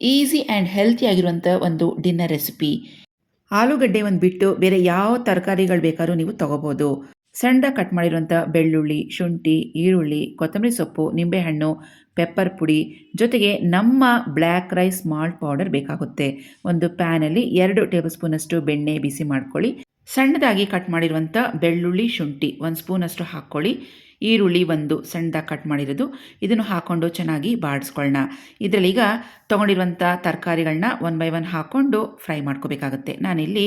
Easy and healthy ಆಗಿರುವಂಥ ಒಂದು dinner recipe. ಆಲೂಗಡ್ಡೆ ಒಂದು ಬಿಟ್ಟು ಬೇರೆ ಯಾವ ತರಕಾರಿಗಳು ಬೇಕಾದ್ರೂ ನೀವು ತೊಗೋಬೋದು. ಸಣ್ಣದಾಗಿ ಕಟ್ ಮಾಡಿರುವಂಥ ಬೆಳ್ಳುಳ್ಳಿ, ಶುಂಠಿ, ಈರುಳ್ಳಿ, ಕೊತ್ತಂಬರಿ ಸೊಪ್ಪು, ನಿಂಬೆಹಣ್ಣು, ಪೆಪ್ಪರ್ ಪುಡಿ, ಜೊತೆಗೆ ನಮ್ಮ ಬ್ಲ್ಯಾಕ್ ರೈಸ್ ಮಾಲ್ಟ್ ಪೌಡರ್ ಬೇಕಾಗುತ್ತೆ. ಒಂದು ಪ್ಯಾನಲ್ಲಿ 2 ಟೇಬಲ್ ಸ್ಪೂನಷ್ಟು ಬೆಣ್ಣೆ ಬಿಸಿ ಮಾಡ್ಕೊಳ್ಳಿ. ಸಣ್ಣದಾಗಿ ಕಟ್ ಮಾಡಿರುವಂಥ ಬೆಳ್ಳುಳ್ಳಿ, ಶುಂಠಿ 1 ಸ್ಪೂನಷ್ಟು ಹಾಕ್ಕೊಳ್ಳಿ. ಈರುಳ್ಳಿ ಒಂದು ಸಣ್ಣದಾಗಿ ಕಟ್ ಮಾಡಿರೋದು, ಇದನ್ನು ಹಾಕ್ಕೊಂಡು ಚೆನ್ನಾಗಿ ಬಾಡಿಸ್ಕೊಳ್ಳೋಣ. ಇದರಲ್ಲೀಗ ತೊಗೊಂಡಿರುವಂಥ ತರಕಾರಿಗಳನ್ನ 1 ಬೈ 1 ಹಾಕ್ಕೊಂಡು ಫ್ರೈ ಮಾಡ್ಕೋಬೇಕಾಗುತ್ತೆ. ನಾನಿಲ್ಲಿ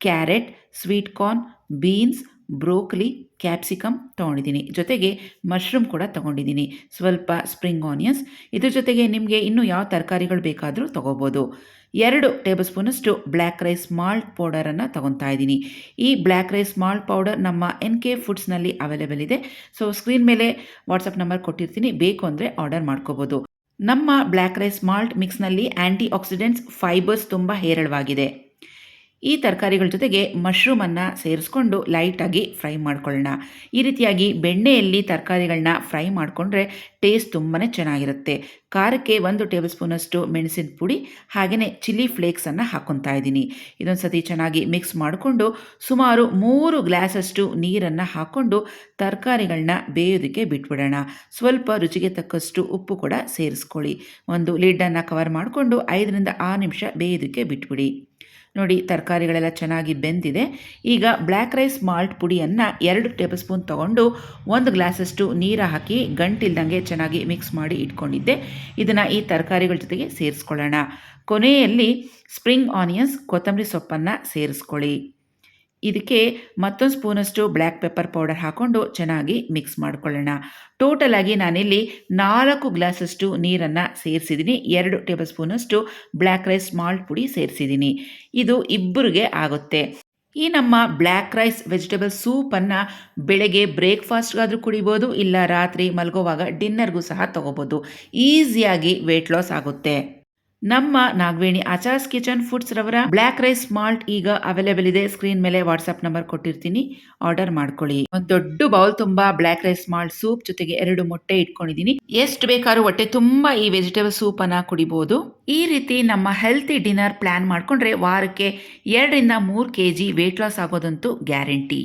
carrot, sweet corn, beans, broccoli, capsicum ತೊಗೊಂಡಿದ್ದೀನಿ. ಜೊತೆಗೆ ಮಶ್ರೂಮ್ ಕೂಡ ತೊಗೊಂಡಿದ್ದೀನಿ. ಸ್ವಲ್ಪ ಸ್ಪ್ರಿಂಗ್ ಆನಿಯನ್ಸ್. ಇದ್ರ ಜೊತೆಗೆ ನಿಮಗೆ ಇನ್ನೂ ಯಾವ ತರಕಾರಿಗಳು ಬೇಕಾದರೂ ತೊಗೋಬೋದು. 2 ಟೇಬಲ್ ಸ್ಪೂನಷ್ಟು ಬ್ಲ್ಯಾಕ್ ರೈಸ್ ಮಾಲ್ಟ್ ಪೌಡರನ್ನು ತೊಗೊತಾ ಇದ್ದೀನಿ. ಈ ಬ್ಲ್ಯಾಕ್ ರೈಸ್ ಮಾಲ್ಟ್ ಪೌಡರ್ ನಮ್ಮ NK ಫುಡ್ಸ್ನಲ್ಲಿ ಅವೈಲೇಬಲ್ ಇದೆ. ಸೊ ಸ್ಕ್ರೀನ್ ಮೇಲೆ ವಾಟ್ಸಪ್ ನಂಬರ್ ಕೊಟ್ಟಿರ್ತೀನಿ, ಬೇಕು ಅಂದರೆ ಆರ್ಡರ್ ಮಾಡ್ಕೋಬೋದು. ನಮ್ಮ ಬ್ಲ್ಯಾಕ್ ರೈಸ್ ಮಾಲ್ಟ್ ಮಿಕ್ಸ್ನಲ್ಲಿ ಆ್ಯಂಟಿ ಆಕ್ಸಿಡೆಂಟ್ಸ್, ಫೈಬರ್ಸ್ ತುಂಬ ಹೇರಳವಾಗಿದೆ. ಈ ತರಕಾರಿಗಳ ಜೊತೆಗೆ ಮಶ್ರೂಮನ್ನು ಸೇರಿಸ್ಕೊಂಡು ಲೈಟಾಗಿ ಫ್ರೈ ಮಾಡ್ಕೊಳ್ಳೋಣ. ಈ ರೀತಿಯಾಗಿ ಬೆಣ್ಣೆಯಲ್ಲಿ ತರಕಾರಿಗಳನ್ನ ಫ್ರೈ ಮಾಡಿಕೊಂಡ್ರೆ ಟೇಸ್ಟ್ ತುಂಬಾ ಚೆನ್ನಾಗಿರುತ್ತೆ. ಖಾರಕ್ಕೆ 1 ಟೇಬಲ್ ಸ್ಪೂನಷ್ಟು ಮೆಣಸಿನ ಪುಡಿ ಹಾಗೆಯೇ ಚಿಲ್ಲಿ ಫ್ಲೇಕ್ಸನ್ನು ಹಾಕ್ಕೊತಾ ಇದ್ದೀನಿ. ಇದೊಂದು ಸತಿ ಚೆನ್ನಾಗಿ ಮಿಕ್ಸ್ ಮಾಡಿಕೊಂಡು ಸುಮಾರು 3 ಗ್ಲಾಸಷ್ಟು ನೀರನ್ನು ಹಾಕ್ಕೊಂಡು ತರಕಾರಿಗಳನ್ನ ಬೇಯೋದಕ್ಕೆ ಬಿಟ್ಬಿಡೋಣ. ಸ್ವಲ್ಪ ರುಚಿಗೆ ತಕ್ಕಷ್ಟು ಉಪ್ಪು ಕೂಡ ಸೇರಿಸ್ಕೊಳ್ಳಿ. ಒಂದು ಲಿಡ್ಡನ್ನು ಕವರ್ ಮಾಡಿಕೊಂಡು 5ರಿಂದ 6 ನಿಮಿಷ ಬೇಯೋದಕ್ಕೆ ಬಿಟ್ಬಿಡಿ. ನೋಡಿ, ತರಕಾರಿಗಳೆಲ್ಲ ಚೆನ್ನಾಗಿ ಬೆಂದಿದೆ. ಈಗ ಬ್ಲ್ಯಾಕ್ ರೈಸ್ ಮಾಲ್ಟ್ ಪುಡಿಯನ್ನು 2 ಟೇಬಲ್ ಸ್ಪೂನ್ ತೊಗೊಂಡು 1 ಗ್ಲಾಸಷ್ಟು ನೀರು ಹಾಕಿ ಗಂಟಿಲ್ದಂಗೆ ಚೆನ್ನಾಗಿ ಮಿಕ್ಸ್ ಮಾಡಿ ಇಟ್ಕೊಂಡಿದ್ದೆ. ಇದನ್ನು ಈ ತರಕಾರಿಗಳ ಜೊತೆಗೆ ಸೇರಿಸ್ಕೊಳ್ಳೋಣ. ಕೊನೆಯಲ್ಲಿ ಸ್ಪ್ರಿಂಗ್ ಆನಿಯನ್ಸ್, ಕೊತ್ತಂಬರಿ ಸೊಪ್ಪನ್ನು ಸೇರಿಸ್ಕೊಳ್ಳಿ. ಇದಕ್ಕೆ ಮತ್ತೊಂದು ಸ್ಪೂನಷ್ಟು ಬ್ಲ್ಯಾಕ್ ಪೆಪ್ಪರ್ ಪೌಡರ್ ಹಾಕ್ಕೊಂಡು ಚೆನ್ನಾಗಿ ಮಿಕ್ಸ್ ಮಾಡ್ಕೊಳ್ಳೋಣ. ಟೋಟಲಾಗಿ ನಾನಿಲ್ಲಿ 4 ಗ್ಲಾಸಷ್ಟು ನೀರನ್ನು ಸೇರಿಸಿದ್ದೀನಿ. 2 ಟೇಬಲ್ ಸ್ಪೂನಷ್ಟು ಬ್ಲ್ಯಾಕ್ ರೈಸ್ ಮಾಲ್ಟ್ ಪುಡಿ ಸೇರಿಸಿದ್ದೀನಿ. ಇದು ಇಬ್ಬರಿಗೆ ಆಗುತ್ತೆ. ಈ ನಮ್ಮ ಬ್ಲ್ಯಾಕ್ ರೈಸ್ ವೆಜಿಟೇಬಲ್ ಸೂಪನ್ನು ಬೆಳಗ್ಗೆ ಬ್ರೇಕ್ಫಾಸ್ಟ್ಗಾದರೂ ಕುಡಿಬೋದು, ಇಲ್ಲ ರಾತ್ರಿ ಮಲಗೋವಾಗ ಡಿನ್ನರ್ಗೂ ಸಹ ತೊಗೋಬೋದು. ಈಸಿಯಾಗಿ ವೆಯ್ಟ್ ಲಾಸ್ ಆಗುತ್ತೆ. ನಮ್ಮ ನಾಗವೇಣಿ ಆಚಾರ್ಸ್ ಕಿಚನ್ ಫುಡ್ಸ್ ರವರ ಬ್ಲ್ಯಾಕ್ ರೈಸ್ ಮಾಲ್ಟ್ ಈಗ ಅವೈಲೇಬಲ್ ಇದೆ. ಸ್ಕ್ರೀನ್ ಮೇಲೆ ವಾಟ್ಸ್ಆಪ್ ನಂಬರ್ ಕೊಟ್ಟಿರ್ತೀನಿ, ಆರ್ಡರ್ ಮಾಡ್ಕೊಳ್ಳಿ. ಒಂದು ದೊಡ್ಡ ಬೌಲ್ ತುಂಬಾ ಬ್ಲ್ಯಾಕ್ ರೈಸ್ ಮಾಲ್ಟ್ ಸೂಪ್ ಜೊತೆಗೆ 2 ಮೊಟ್ಟೆ ಇಟ್ಕೊಂಡಿದ್ದೀನಿ. ಎಷ್ಟು ಬೇಕಾದ್ರೂ ಹೊಟ್ಟೆ ತುಂಬಾ ಈ ವೆಜಿಟೇಬಲ್ ಸೂಪ್ ಅನ್ನ ಕುಡಿಬಹುದು. ಈ ರೀತಿ ನಮ್ಮ ಹೆಲ್ತಿ ಡಿನ್ನರ್ ಪ್ಲಾನ್ ಮಾಡ್ಕೊಂಡ್ರೆ ವಾರಕ್ಕೆ 2ರಿಂದ 3 kg ವೆಯ್ಟ್ ಲಾಸ್ ಆಗೋದಂತೂ ಗ್ಯಾರಂಟಿ.